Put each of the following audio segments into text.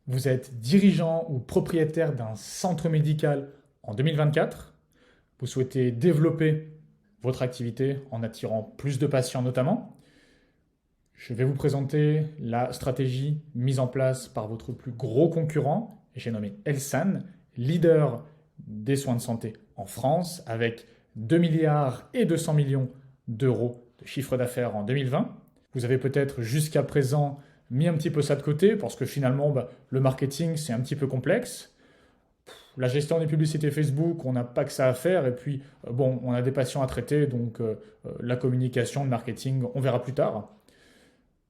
Vous êtes dirigeant ou propriétaire d'un centre médical en 2024. Vous souhaitez développer votre activité en attirant plus de patients notamment. Je vais vous présenter la stratégie mise en place par votre plus gros concurrent, j'ai nommé Elsan, leader des soins de santé en France, avec 2 milliards et 200 millions d'euros de chiffre d'affaires en 2020. Vous avez peut-être jusqu'à présent mis un petit peu ça de côté parce que finalement, le marketing, c'est un petit peu complexe. La gestion des publicités Facebook, on n'a pas que ça à faire. Et puis, bon, on a des patients à traiter, donc la communication, le marketing, on verra plus tard.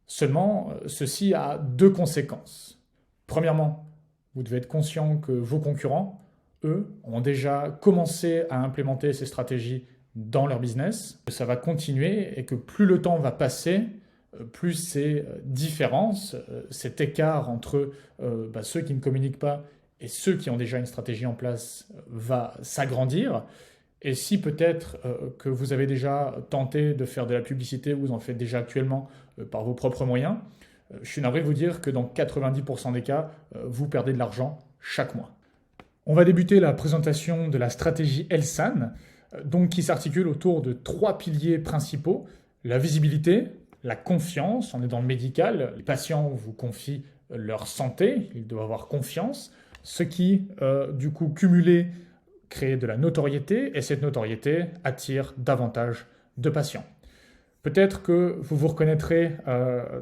Seulement, ceci a deux conséquences. Premièrement, vous devez être conscient que vos concurrents, eux, ont déjà commencé à implémenter ces stratégies dans leur business. Ça va continuer et que plus le temps va passer, plus ces différences, cet écart entre ceux qui ne communiquent pas et ceux qui ont déjà une stratégie en place va s'agrandir. Et si peut-être que vous avez déjà tenté de faire de la publicité, vous en faites déjà actuellement par vos propres moyens, je suis navré de vous dire que dans 90% des cas, vous perdez de l'argent chaque mois. On va débuter la présentation de la stratégie Elsan, donc qui s'articule autour de trois piliers principaux: la visibilité, la confiance, on est dans le médical, les patients vous confient leur santé, ils doivent avoir confiance, ce qui, du coup, cumulé, crée de la notoriété, et cette notoriété attire davantage de patients. Peut-être que vous vous reconnaîtrez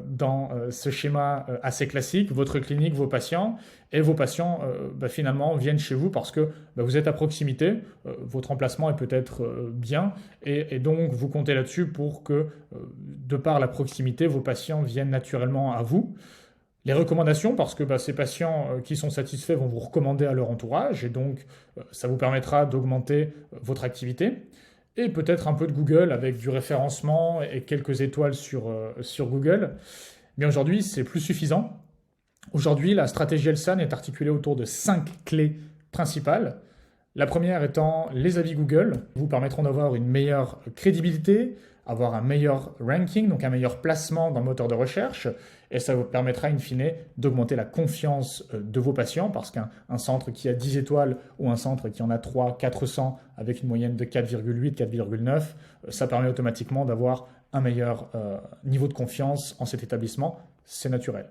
dans ce schéma assez classique, votre clinique, vos patients, et vos patients finalement viennent chez vous parce que vous êtes à proximité, votre emplacement est peut-être bien, et donc vous comptez là-dessus pour que, de par la proximité, vos patients viennent naturellement à vous. Les recommandations, parce que ces patients qui sont satisfaits vont vous recommander à leur entourage, et donc ça vous permettra d'augmenter votre activité. Et peut-être un peu de Google avec du référencement et quelques étoiles sur Google. Mais aujourd'hui, c'est plus suffisant. Aujourd'hui, la stratégie Elsan est articulée autour de 5 clés principales. La première étant les avis Google, qui vous permettront d'avoir une meilleure crédibilité, avoir un meilleur ranking, donc un meilleur placement dans le moteur de recherche, et ça vous permettra in fine d'augmenter la confiance de vos patients, parce qu'un centre qui a 10 étoiles ou un centre qui en a 3, 400 avec une moyenne de 4,8, 4,9, ça permet automatiquement d'avoir un meilleur niveau de confiance en cet établissement, c'est naturel.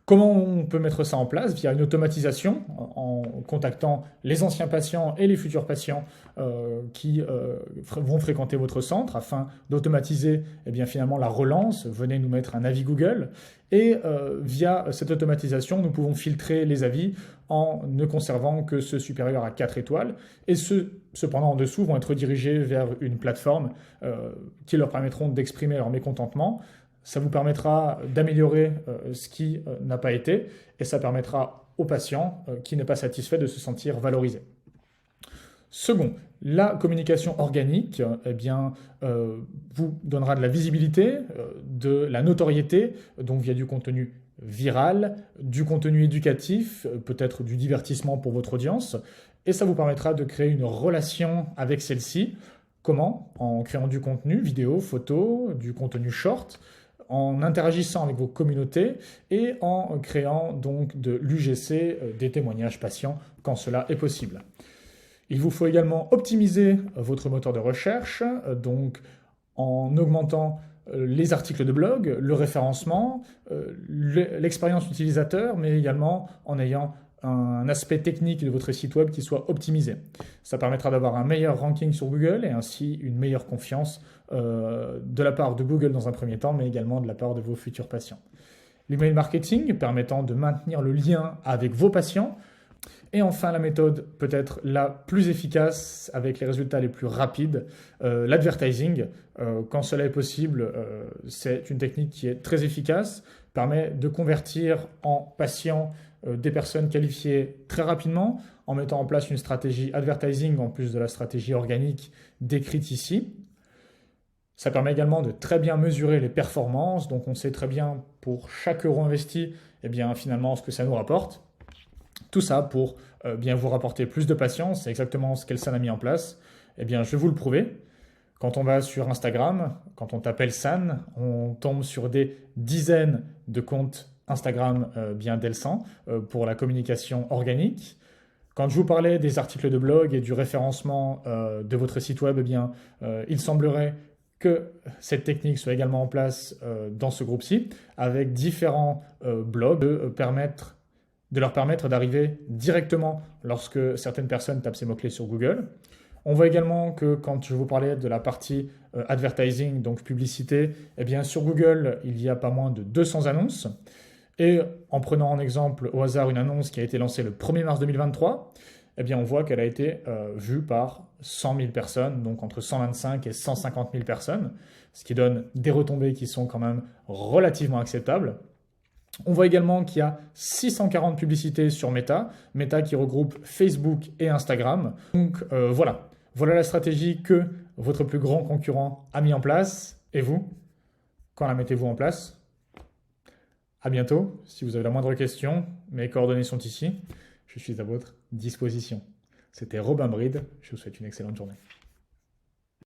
Comment on peut mettre ça en place? Via une automatisation, en contactant les anciens patients et les futurs patients qui vont fréquenter votre centre afin d'automatiser finalement la relance. Venez nous mettre un avis Google. Et via cette automatisation, nous pouvons filtrer les avis en ne conservant que ceux supérieurs à 4 étoiles. Et ceux, cependant, en dessous vont être dirigés vers une plateforme qui leur permettront d'exprimer leur mécontentement. Ça vous permettra d'améliorer ce qui n'a pas été, et ça permettra au patient qui n'est pas satisfait de se sentir valorisé. Second, la communication organique vous donnera de la visibilité, de la notoriété, donc via du contenu viral, du contenu éducatif, peut-être du divertissement pour votre audience, et ça vous permettra de créer une relation avec celle-ci. Comment? En créant du contenu, vidéo, photo, du contenu short, en interagissant avec vos communautés et en créant donc de l'UGC, des témoignages patients, quand cela est possible. Il vous faut également optimiser votre moteur de recherche, donc en augmentant les articles de blog, le référencement, l'expérience utilisateur, mais également en ayant un aspect technique de votre site web qui soit optimisé. Ça permettra d'avoir un meilleur ranking sur Google et ainsi une meilleure confiance de la part de Google dans un premier temps, mais également de la part de vos futurs patients. L'email marketing permettant de maintenir le lien avec vos patients. Et enfin, la méthode peut-être la plus efficace avec les résultats les plus rapides, l'advertising. Quand cela est possible, c'est une technique qui est très efficace, permet de convertir en patients des personnes qualifiées très rapidement en mettant en place une stratégie advertising en plus de la stratégie organique décrite ici. Ça permet également de très bien mesurer les performances, donc on sait très bien pour chaque euro investi, finalement ce que ça nous rapporte. Tout ça pour bien vous rapporter plus de patience, c'est exactement ce qu'Elsan a mis en place. Je vais vous le prouver. Quand on va sur Instagram, quand on tape Elsan, on tombe sur des dizaines de comptes Instagram bien dès le 100 pour la communication organique. Quand je vous parlais des articles de blog et du référencement de votre site web, eh bien, il semblerait que cette technique soit également en place dans ce groupe-ci, avec différents blogs de leur permettre d'arriver directement lorsque certaines personnes tapent ces mots-clés sur Google. On voit également que quand je vous parlais de la partie advertising, donc publicité, eh bien sur Google, il y a pas moins de 200 annonces. Et en prenant en exemple au hasard une annonce qui a été lancée le 1er mars 2023, eh bien on voit qu'elle a été vue par 100 000 personnes, donc entre 125 et 150 000 personnes, ce qui donne des retombées qui sont quand même relativement acceptables. On voit également qu'il y a 640 publicités sur Meta, Meta qui regroupe Facebook et Instagram. Donc voilà, voilà la stratégie que votre plus grand concurrent a mis en place. Et vous, quand la mettez-vous en place? À bientôt. Si vous avez la moindre question, mes coordonnées sont ici. Je suis à votre disposition. C'était Robin Bride. Je vous souhaite une excellente journée.